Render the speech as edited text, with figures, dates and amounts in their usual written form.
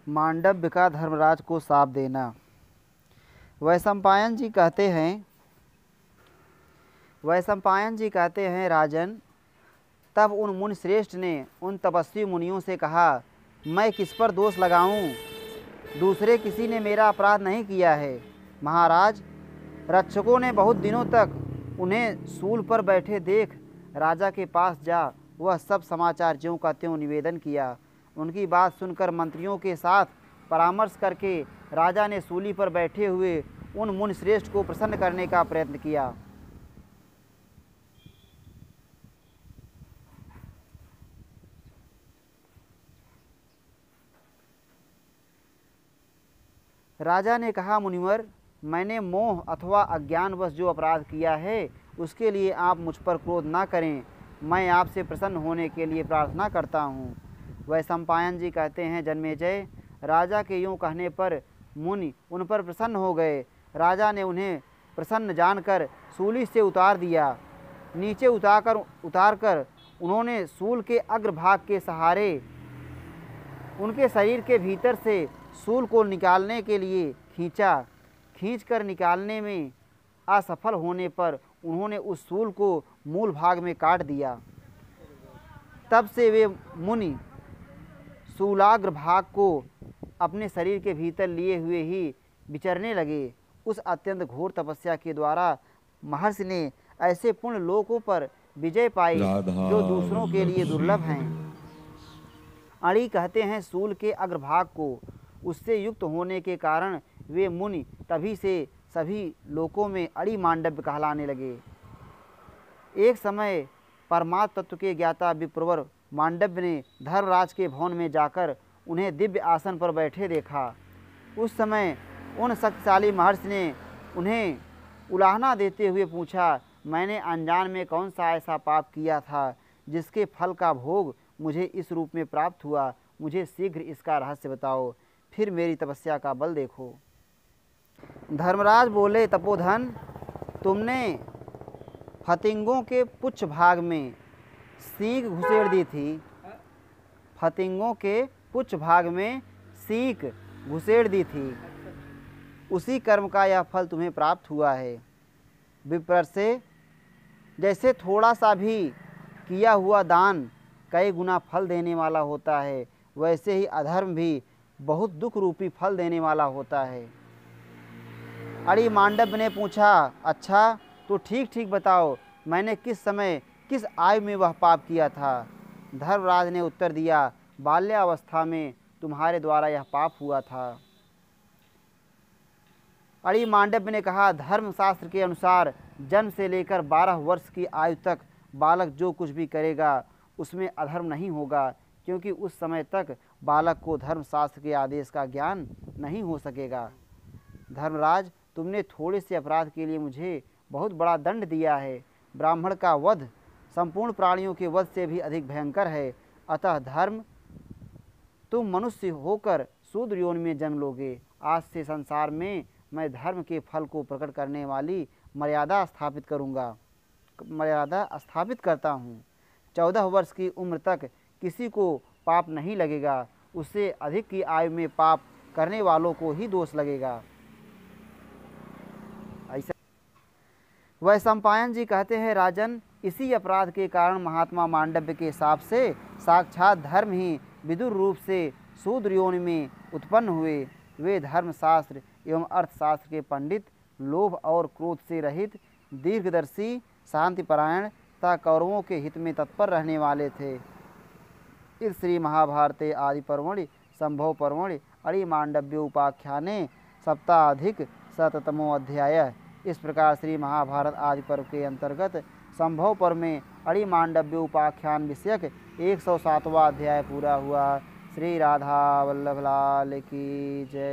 मांडव्य का धर्मराज को शाप देना। वैशंपायन जी कहते हैं राजन, तब उन मुनि श्रेष्ठ ने उन तपस्वी मुनियों से कहा, मैं किस पर दोष लगाऊं? दूसरे किसी ने मेरा अपराध नहीं किया है। महाराज, रक्षकों ने बहुत दिनों तक उन्हें सूल पर बैठे देख राजा के पास जा वह सब समाचार ज्यों का त्यों निवेदन किया। उनकी बात सुनकर मंत्रियों के साथ परामर्श करके राजा ने सूली पर बैठे हुए उन मुनि श्रेष्ठ को प्रसन्न करने का प्रयत्न किया। राजा ने कहा, मुनिवर, मैंने मोह अथवा अज्ञानवश जो अपराध किया है उसके लिए आप मुझ पर क्रोध ना करें। मैं आपसे प्रसन्न होने के लिए प्रार्थना करता हूँ। वैशंपायन जी कहते हैं, जन्मेजय, राजा के यूँ कहने पर मुनि उन पर प्रसन्न हो गए। राजा ने उन्हें प्रसन्न जानकर सूली से उतार दिया। नीचे उतारकर उन्होंने सूल के अग्रभाग के सहारे उनके शरीर के भीतर से सूल को निकालने के लिए खींचकर निकालने में असफल होने पर उन्होंने उस सूल को मूल भाग में काट दिया। तब से वे मुनि सूलाग्र भाग को अपने शरीर के भीतर लिए हुए ही विचरने लगे। उस अत्यंत घोर तपस्या के द्वारा महर्षि ने ऐसे पूर्ण लोकों पर विजय पाई जो दूसरों के लिए दुर्लभ हैं। अणि कहते हैं सूल के अग्रभाग को उससे युक्त होने के कारण वे मुनि तभी से सभी लोकों में अणि मांडव्य कहलाने लगे। एक समय परमात्म तत्व के ज्ञाता विप्रवर मांडव्य ने धर्मराज के भवन में जाकर उन्हें दिव्य आसन पर बैठे देखा। उस समय उन शक्तिशाली महर्षि ने उन्हें उलाहना देते हुए पूछा, मैंने अनजान में कौन सा ऐसा पाप किया था जिसके फल का भोग मुझे इस रूप में प्राप्त हुआ? मुझे शीघ्र इसका रहस्य बताओ, फिर मेरी तपस्या का बल देखो। धर्मराज बोले, तपोधन, तुमने फतिंगों के पुच्छ भाग में सींग घुसेड़ दी थी। फतिंगों के पुच्छ भाग में सींग घुसेड़ दी थी, उसी कर्म का यह फल तुम्हें प्राप्त हुआ है। विप्र से जैसे थोड़ा सा भी किया हुआ दान कई गुना फल देने वाला होता है, वैसे ही अधर्म भी बहुत दुख रूपी फल देने वाला होता है। अणि मांडव्य ने पूछा, अच्छा तो ठीक ठीक बताओ, मैंने किस समय किस आयु में वह पाप किया था? धर्मराज ने उत्तर दिया, बाल्यावस्था में तुम्हारे द्वारा यह पाप हुआ था। अणि मांडव्य ने कहा, धर्मशास्त्र के अनुसार जन्म से लेकर 12 वर्ष की आयु तक बालक जो कुछ भी करेगा उसमें अधर्म नहीं होगा, क्योंकि उस समय तक बालक को धर्मशास्त्र के आदेश का ज्ञान नहीं हो सकेगा। धर्मराज, तुमने थोड़े से अपराध के लिए मुझे बहुत बड़ा दंड दिया है। ब्राह्मण का वध संपूर्ण प्राणियों के वध से भी अधिक भयंकर है। अतः धर्म, तुम मनुष्य होकर शूद्र योनि में जन्म लोगे। आज से संसार में मैं धर्म के फल को प्रकट करने वाली मर्यादा स्थापित करता हूँ। 14 वर्ष की उम्र तक किसी को पाप नहीं लगेगा, उससे अधिक की आयु में पाप करने वालों को ही दोष लगेगा। ऐसा वैशंपायन जी कहते हैं, राजन, इसी अपराध के कारण महात्मा मांडव्य के शाप से साक्षात धर्म ही विदुर रूप से शूद्र योनि में उत्पन्न हुए। वे धर्मशास्त्र एवं अर्थशास्त्र के पंडित, लोभ और क्रोध से रहित, दीर्घदर्शी, शांतिपरायण तथा कौरवों के हित में तत्पर रहने वाले थे। इस श्री महाभारते आदि पर्वणि संभव पर्वणि अणि मांडव्य उपाख्याने सप्ताधिक शततमो अध्याय। इस प्रकार श्री महाभारत आदि पर्व के अंतर्गत संभव पर्व में अणि मांडव्य उपाख्यान विषयक 107वां अध्याय पूरा हुआ। श्री राधा वल्लभ लाल की जय।